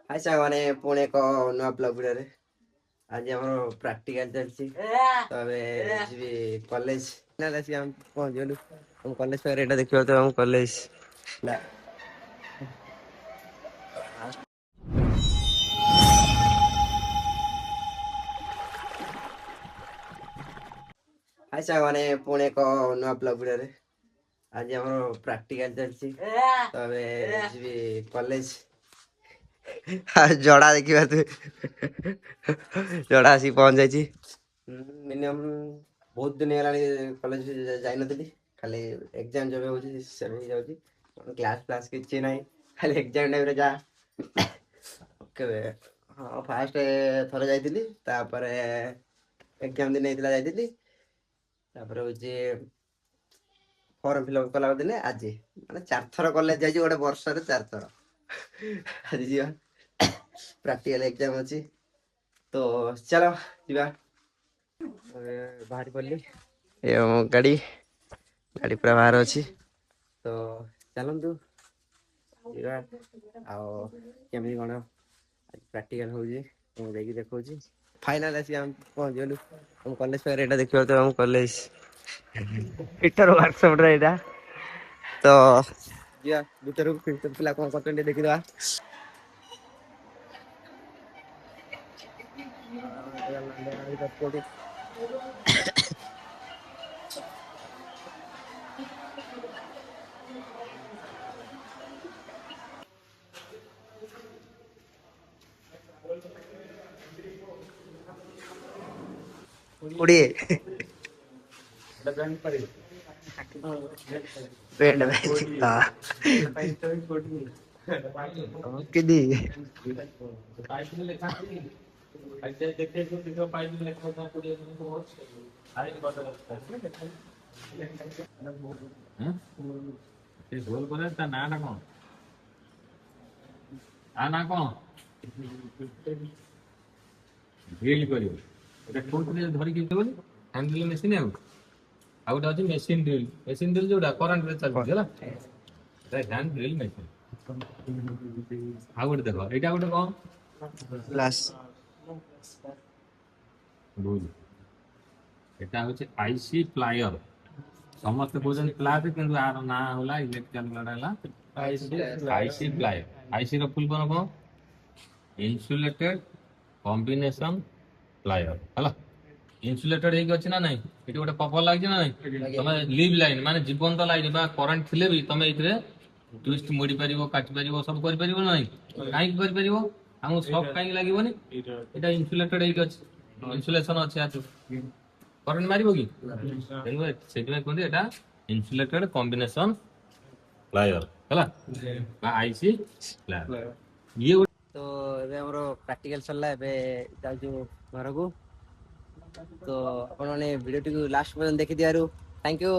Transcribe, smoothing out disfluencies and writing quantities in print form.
हाय साଙ୍ଗମାନେ ପୁଣି ଏକ ନୂଆ ବ୍ଲଗ ଭିଡ଼ିଓରେ ଆଜି ଆମର ପ୍ରାକ୍ଟିକାଲ ଚାଲିଛି ତ ଏବେ ଯିବି କଲେଜ ନା ଆସିକି ଆମେ ପହଞ୍ଚିଗଲୁ ଆମ କଲେଜ ପାଖରେ ଏଇଟା ଦେଖିବ ତ ଆମ କଲେଜ ହାय ସାଙ୍ଗମାନେ ପୁଣି ଏକ ନୂଆ ବ୍ଲଗ ଭିଡ଼ିଓରେ ଆଜି ଆମର ପ୍ରାକ୍ଟିକାଲ ଚାଲିଛି ତ ଏବେ ଯିବି କଲେଜ ଜଡ଼ା ଦେଖିବା ତୁ ଜଡ଼ା ଆସିକି ପହଞ୍ଚି ଯାଇଛି ମିନିମମ୍ ବହୁତ ଦିନ ହେଲାଣି କଲେଜ ଯାଇନଥିଲି ଖାଲି ଏକ୍ଜାମ ଯେବେ ହେଉଛି ସେବେ ହିଁ ଯାଉଛି କ୍ଲାସ୍ ଫ୍ଲାସ୍ କିଛି ନାହିଁ ଖାଲି ଏକ୍ଜାମ ଟାଇମ୍ରେ ଯାହା କେବେ ହଁ ଫାଷ୍ଟ ଥରେ ଯାଇଥିଲି ତାପରେ ଏକ୍ଜାମ ଦିନ ହେଇଥିଲା ଯାଇଥିଲି ତାପରେ ହେଉଛି ଫର୍ମ ଫିଲ୍ଅପ୍ କଲା ଦିନେ ଆଜି ମାନେ 4 ଥର କଲେଜ ଯାଇଛି ଗୋଟେ ବର୍ଷରେ 4 ଥର ଆଜି ଯିବା ପ୍ରାକ୍ଟିକାଲ ଏକ୍ଜାମ ଅଛି ତ ଚାଲ ଯିବା ବାହାରି ପଡ଼ିଲି ଏ ଗାଡ଼ି ଗାଡ଼ି ପୁରା ବାହାର ଅଛି ତ ଚାଲନ୍ତୁ ଯିବା ଆଉ କେମିତି କ'ଣ ପ୍ରାକ୍ଟିକାଲ ହେଉଛି ମୁଁ ଯାଇକି ଦେଖାଉଛି ଫାଇନାଲ ଆସିକି ଆମେ ପହଞ୍ଚିଗଲୁ ଆମ କଲେଜ ପାଖରେ ଏଇଟା ଦେଖିବ ତ ଆମ କଲେଜ ହିଟର ୱାର୍କସପ୍ରେ ଏଇଟା ତ ଯିବା ଭିତରକୁ ପିଲା କ'ଣ କରୁଛନ୍ତି ଦେଖିଦେବା କୋଡ଼ିଏ ପେଣ୍ଟ କେଦି ଗୋଲ କରେ ତା ନାଁ ଟା କଣ? ତା ନାଁ କଣ? ଡ୍ରିଲ୍ କରିବ। ଏଟା କୋଉଥିରେ ଧରିକି ଯିବନି ହ୍ୟାଣ୍ଡେଲ ମେସିନ୍ ଆଉ ଗୋଟେ ଅଛି ମେସିନ୍ ଡ୍ରିଲ୍। ମେସିନ୍ ଡ୍ରିଲ୍ ଯୋଉଟା କରେଣ୍ଟରେ ଚାଲୁଛି ହେଲା। ଏଟା ହ୍ୟାଣ୍ଡ ଡ୍ରିଲ୍ ମେସିନ୍। ଆଉ ଗୋଟେ ଦେଖ ଏଇଟା ଗୋଟେ କଣ? ପ୍ଲସ୍ ଭୁଲ। এটা হচ্ছে আইসি প্লাୟର ସମସ୍ତେ କହୁଛନ୍ତି ପ୍ଲାୟର କିନ୍ତୁ ଆର ନାଁ ହେଲା ଇଲେକ୍ଟ୍ରିକାଲ ଗାର୍ଡ ହେଲା ଆଇସି ପ୍ଲାୟର। ଆଇସି ର ଫୁଲ ଫର୍ମ କଣ? ଇନ୍ସୁଲେଟେଡ କମ୍ବିନେସନ ପ୍ଲାୟର ହେଲା। ଇନ୍ସୁଲେଟେଡ ହେଇକି ଅଛି ନା ନାଇଁ? ଏଠି ଗୋଟେ ପପର ଲାଗିଛି ନା ନାଇଁ? ତମେ ଲିଭ୍ ଲାଇନ ମାନେ ଜୀବନ୍ତ ଲାଇନ ବା କରେଣ୍ଟ ଥିଲେ ବି ତମେ ଏଇଥିରେ টুইস্ট ମୋଡ଼ି ପାରିବ କାଟି ପାରିବ ସବୁ କରିପାରିବ ନା ନାଇଁ? କାହିଁକି କରିପାରିବ? ଆମକୁ ସକ୍ କାହିଁକି ଲାଗିବନି? ଏଇଟା ଇନ୍ସୁଲେଟେଡ ହେଇକି ଅଛି, ଇନ୍ସୁଲେସନ ଅଛି ଆଠୁ କରେଣ୍ଟ ମାରିବ କି? ସେଥିପାଇଁ କୁହନ୍ତି ଏଟା ଇନ୍ସୁଲେଟେଡ କମ୍ବିନେସନ ପ୍ଲାୟର ହେଲା ବା ଆଇସି ପ୍ଲାୟର। ଇଏ ତ ଏବେ ଆମର ପ୍ରାକ୍ଟିକାଲ ସରିଲା ଏବେ ଯାଉଛୁ ଘରକୁ ତ ଆପଣମାନେ ଭିଡ଼ିଓଟିକୁ ଲାଷ୍ଟ ପର୍ଯ୍ୟନ୍ତ ଦେଖିଥିବାରୁ ଥ୍ୟାଙ୍କ ୟୁ।